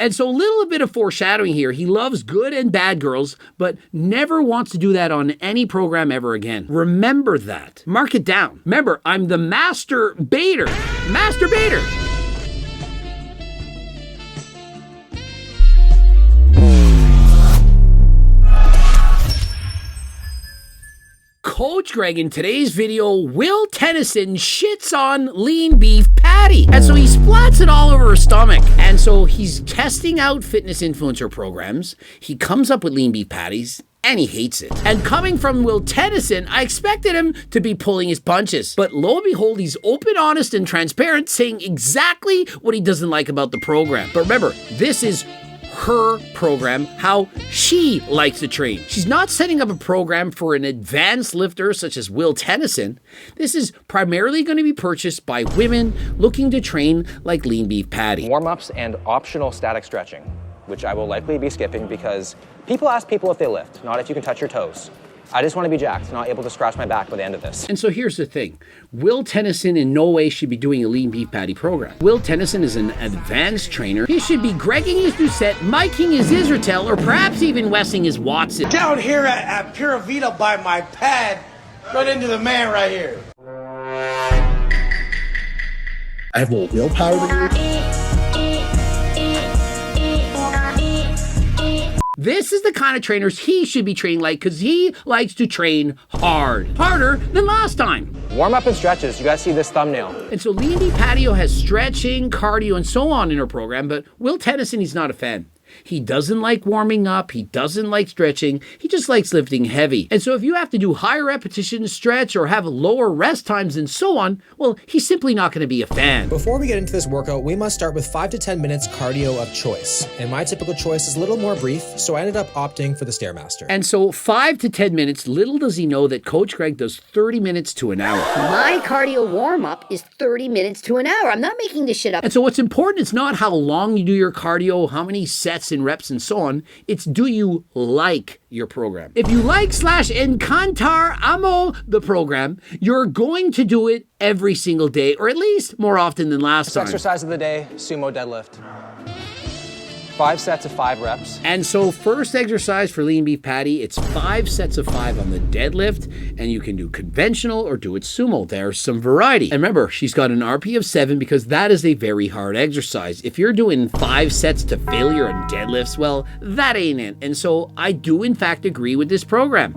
And so a little bit of foreshadowing here. He loves good and bad girls, but never wants to do that on any program ever again. Remember that. Mark it down. Remember, I'm the master baiter. Master baiter. Coach Greg, in today's video, Will Tennyson shits on LeanBeefPatty. And so he splats it all over her stomach. And so he's testing out fitness influencer programs. He comes up with LeanBeefPatties, and he hates it. And coming from Will Tennyson, I expected him to be pulling his punches. But lo and behold, he's open, honest, and transparent, saying exactly what he doesn't like about the program. But remember, this is her program, how she likes to train. She's not setting up a program for an advanced lifter such as Will Tennyson. This is primarily going to be purchased by women looking to train like LeanBeefPatty. Warm-ups and optional static stretching, which I will likely be skipping because people ask people if they lift, not if you can touch your toes. I just want to be jacked, not able to scratch my back by the end of this. And so here's the thing. Will Tennyson in no way should be doing a LeanBeefPatty program. Will Tennyson is an advanced trainer. He should be Gregging his Doucette, miking his Israel, or perhaps even Westing his Watson. Down here at Pura Vida by my pad, run into the man right here. I have more willpower than you. This is the kind of trainers he should be trained like because he likes to train hard. Harder than last time. Warm-up and stretches. You guys see this thumbnail. And so LeanBeefPatty has stretching, cardio, and so on in her program, but Will Tennyson, he's not a fan. He doesn't like warming up. He doesn't like stretching. He just likes lifting heavy. And so if you have to do higher repetitions, stretch, or have lower rest times and so on, well, he's simply not going to be a fan. Before we get into this workout, we must start with 5 to 10 minutes cardio of choice. And my typical choice is a little more brief, so I ended up opting for the Stairmaster. And so 5 to 10 minutes, little does he know that Coach Greg does 30 minutes to an hour. My cardio warm-up is 30 minutes to an hour. I'm not making this shit up. And so what's important is not how long you do your cardio, how many sets and reps and so on. It's do you like your program? If you like / encantar amo the program, you're going to do it every single day, or at least more often than last time. Exercise of the day, sumo deadlift. 5 sets of 5 reps. And so first exercise for LeanBeefPatty, it's 5 sets of 5 on the deadlift, and you can do conventional or do it sumo. There's some variety. And remember, she's got an RP of 7 because that is a very hard exercise. If you're doing 5 sets to failure on deadlifts, well, that ain't it. And so I do in fact agree with this program.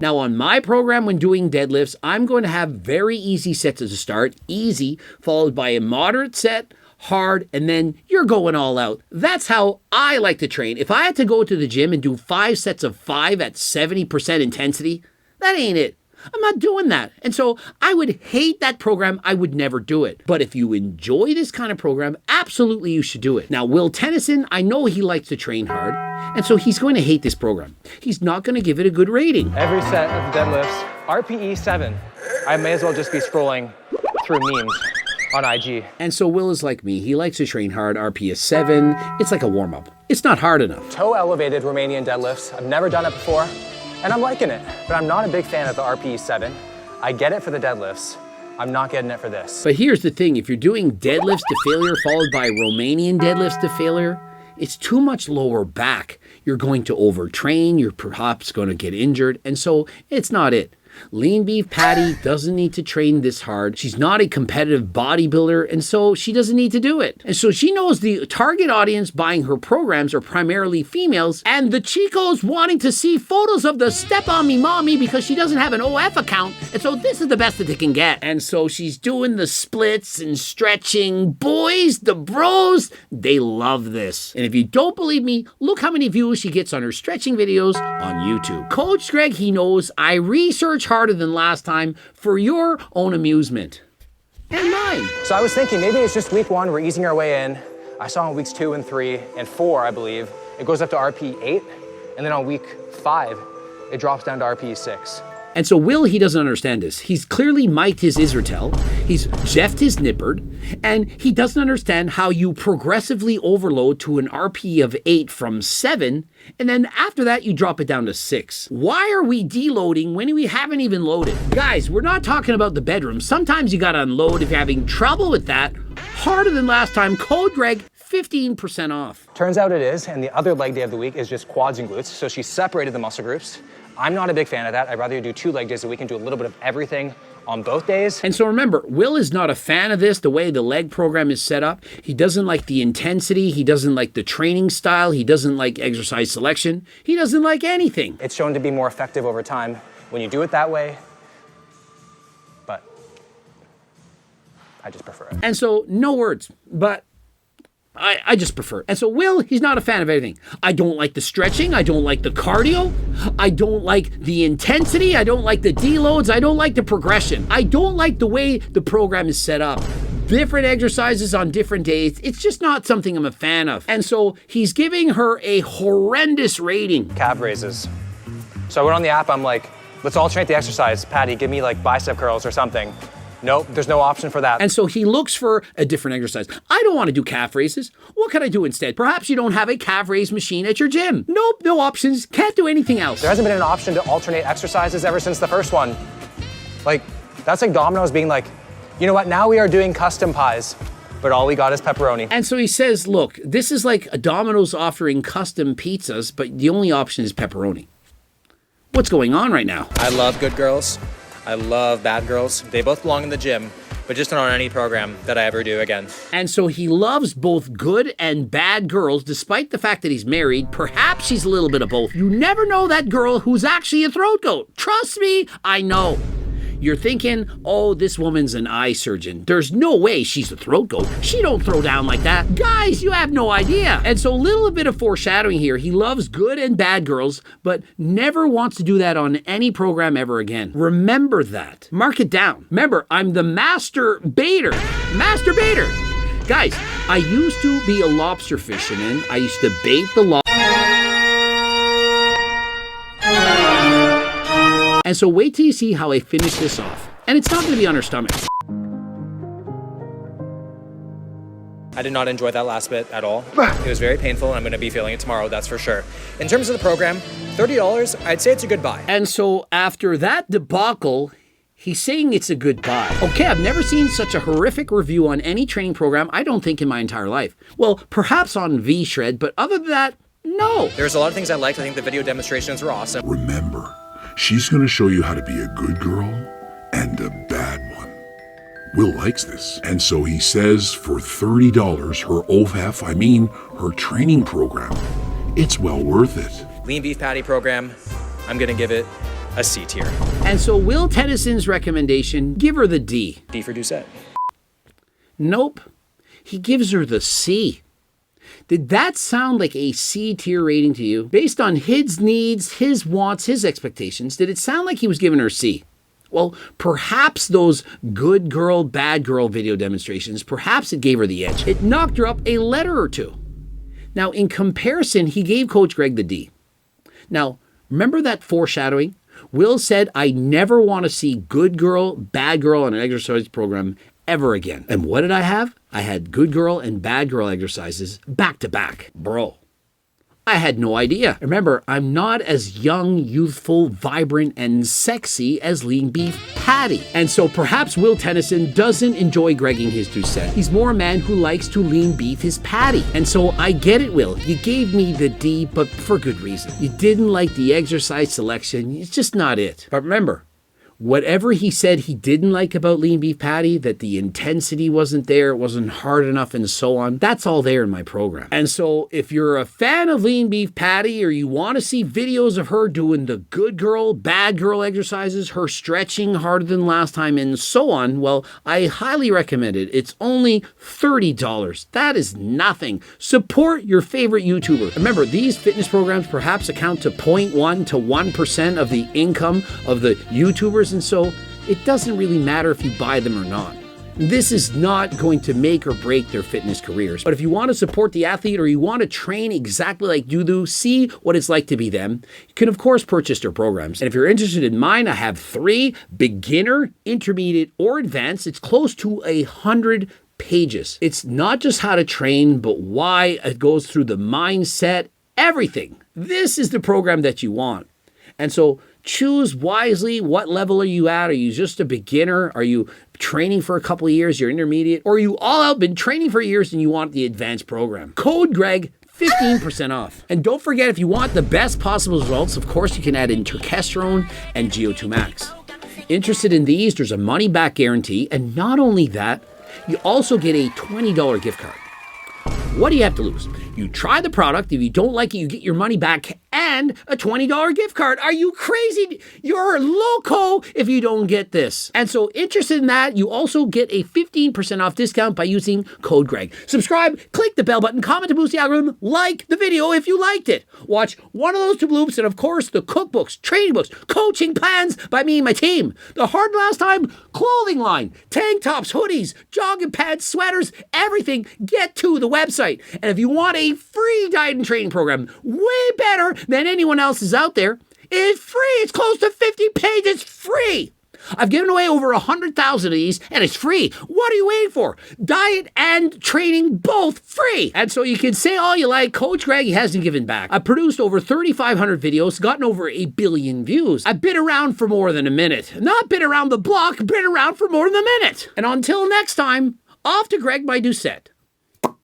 Now on my program when doing deadlifts, I'm going to have very easy sets as a start, easy, followed by a moderate set, hard, and then you're going all out. That's how I like to train. If I had to go to the gym and do 5 sets of 5 at 70% intensity, that ain't it. I'm not doing that. And so I would hate that program. I would never do it. But if you enjoy this kind of program, absolutely you should do it. Now, Will Tennyson, I know he likes to train hard, and so he's going to hate this program. He's not going to give it a good rating. Every set of the deadlifts, RPE 7. I may as well just be scrolling through memes on IG. And so Will is like me. He likes to train hard. RP is 7. It's like a warm-up. It's not hard enough. Toe elevated Romanian deadlifts. I've never done it before, and I'm liking it. But I'm not a big fan of the RPE 7. I get it for the deadlifts. I'm not getting it for this. But here's the thing. If you're doing deadlifts to failure followed by Romanian deadlifts to failure, it's too much lower back. You're going to overtrain. You're perhaps going to get injured. And so it's not it. LeanBeefPatty doesn't need to train this hard. She's not a competitive bodybuilder, and so she doesn't need to do it. And so she knows the target audience buying her programs are primarily females, and the chicos wanting to see photos of the Step On Me Mommy because she doesn't have an OF account, and so this is the best that they can get. And so she's doing the splits and stretching. Boys, the bros, they love this. And if you don't believe me, look how many views she gets on her stretching videos on YouTube. Coach Greg, he knows I research harder than last time for your own amusement and mine. So I was thinking maybe it's just week 1, we're easing our way in. I saw on weeks 2 and 3 and 4, I believe, it goes up to RP 8, and then on week 5, it drops down to RP 6. And so Will, he doesn't understand this. He's clearly mic'd his Israel, he's Jeffed his Nippard, and he doesn't understand how you progressively overload to an RPE of 8 from 7, and then after that you drop it down to 6. Why are we deloading when we haven't even loaded? Guys, we're not talking about the bedroom. Sometimes you gotta unload if you're having trouble with that. Harder than last time, code Greg, 15% off. Turns out it is, and the other leg day of the week is just quads and glutes, so she separated the muscle groups. I'm not a big fan of that. I'd rather do 2 leg days a week and do a little bit of everything on both days. And so remember, Will is not a fan of this, the way the leg program is set up. He doesn't like the intensity. He doesn't like the training style. He doesn't like exercise selection. He doesn't like anything. It's shown to be more effective over time when you do it that way, but I just prefer it. And so, no words, but I just prefer it. And so Will, he's not a fan of anything. I don't like the stretching. I don't like the cardio. I don't like the intensity. I don't like the deloads. I don't like the progression. I don't like the way the program is set up. Different exercises on different days. It's just not something I'm a fan of. And so he's giving her a horrendous rating. Calf raises. So I went on the app, I'm like, let's alternate the exercise. Patty, give me like bicep curls or something. Nope, there's no option for that. And so he looks for a different exercise. I don't want to do calf raises. What can I do instead? Perhaps you don't have a calf raise machine at your gym. Nope, no options. Can't do anything else. There hasn't been an option to alternate exercises ever since the first one. Like, that's like Domino's being like, you know what, now we are doing custom pies, but all we got is pepperoni. And so he says, look, this is like a Domino's offering custom pizzas, but the only option is pepperoni. What's going on right now? I love good girls. I love bad girls. They both belong in the gym, but just not on any program that I ever do again. And so he loves both good and bad girls, despite the fact that he's married. Perhaps she's a little bit of both. You never know that girl who's actually a throat goat. Trust me, I know. You're thinking, oh, this woman's an eye surgeon. There's no way she's a throat goat. She don't throw down like that. Guys, you have no idea. And so a little bit of foreshadowing here. He loves good and bad girls, but never wants to do that on any program ever again. Remember that. Mark it down. Remember, I'm the master baiter. Master baiter. Guys, I used to be a lobster fisherman. I used to bait the lobster. And so wait till you see how I finish this off. And it's not going to be on her stomach. I did not enjoy that last bit at all. It was very painful, and I'm going to be feeling it tomorrow, that's for sure. In terms of the program, $30, I'd say it's a good buy. And so after that debacle, he's saying it's a good buy. Okay, I've never seen such a horrific review on any training program, I don't think, in my entire life. Well, perhaps on V-Shred, but other than that, no. There's a lot of things I liked. I think the video demonstrations were awesome. Remember, she's going to show you how to be a good girl and a bad one. Will likes this. And so he says for $30, her OFF, her training program, it's well worth it. LeanBeefPatty program, I'm going to give it a C tier. And so Will Tennyson's recommendation, give her the D. D for Doucette. Nope. He gives her the C. Did that sound like a C tier rating to you? Based on his needs, his wants, his expectations, did it sound like he was giving her C? Well, perhaps those good girl, bad girl video demonstrations, perhaps it gave her the edge. It knocked her up a letter or two. Now, in comparison, he gave Coach Greg the D. Now, remember that foreshadowing? Will said, I never want to see good girl, bad girl on an exercise program ever again. And what did I have? I had good girl and bad girl exercises back to back. Bro, I had no idea. Remember, I'm not as young, youthful, vibrant, and sexy as LeanBeefPatty. And so perhaps Will Tennyson doesn't enjoy gregging his Doucette. He's more a man who likes to lean beef his patty. And so I get it, Will. You gave me the D, but for good reason. You didn't like the exercise selection. It's just not it. But remember, whatever he said he didn't like about LeanBeefPatty, that the intensity wasn't there, it wasn't hard enough, and so on, that's all there in my program. And so if you're a fan of LeanBeefPatty or you want to see videos of her doing the good girl, bad girl exercises, her stretching harder than last time, and so on, well, I highly recommend it. It's only $30. That is nothing. Support your favorite YouTuber. Remember, these fitness programs perhaps account to 0.1 to 1% of the income of the YouTubers, and so it doesn't really matter if you buy them or not. This is not going to make or break their fitness careers. But if you want to support the athlete or you want to train exactly like Dudu, see what it's like to be them, you can of course purchase their programs. And if you're interested in mine, I have 3: beginner, intermediate, or advanced. It's close to 100 pages. It's not just how to train, but why. It goes through the mindset, everything. This is the program that you want. And so choose wisely. What level are you at? Are you just a beginner? Are you training for a couple of years? You're intermediate? Or are you all out, been training for years and you want the advanced program? Code Greg, 15% off. And don't forget, if you want the best possible results, of course, you can add in Terkesterone and GO2 Max. Interested in these? There's a money back guarantee. And not only that, you also get a $20 gift card. What do you have to lose? You try the product. If you don't like it, you get your money back and a $20 gift card. Are you crazy? You're loco if you don't get this. And so interested in that, you also get a 15% off discount by using code Greg. Subscribe, click the bell button, comment to boost the algorithm, like the video if you liked it. Watch one of those 2 bloops and of course the cookbooks, training books, coaching plans by me and my team. The Hard Last Time clothing line, tank tops, hoodies, jogging pants, sweaters, everything. Get to the website. And if you want a free diet and training program, way better than anyone else's out there, it's free. It's close to 50 pages free. I've given away over 100,000 of these, and it's free. What are you waiting for? Diet and training, both free. And so you can say all you like, Coach Greg hasn't given back. I've produced over 3,500 videos, gotten over 1 billion views. I've been around for more than a minute. Not been around the block, been around for more than a minute. And until next time, off to Greg by Doucette.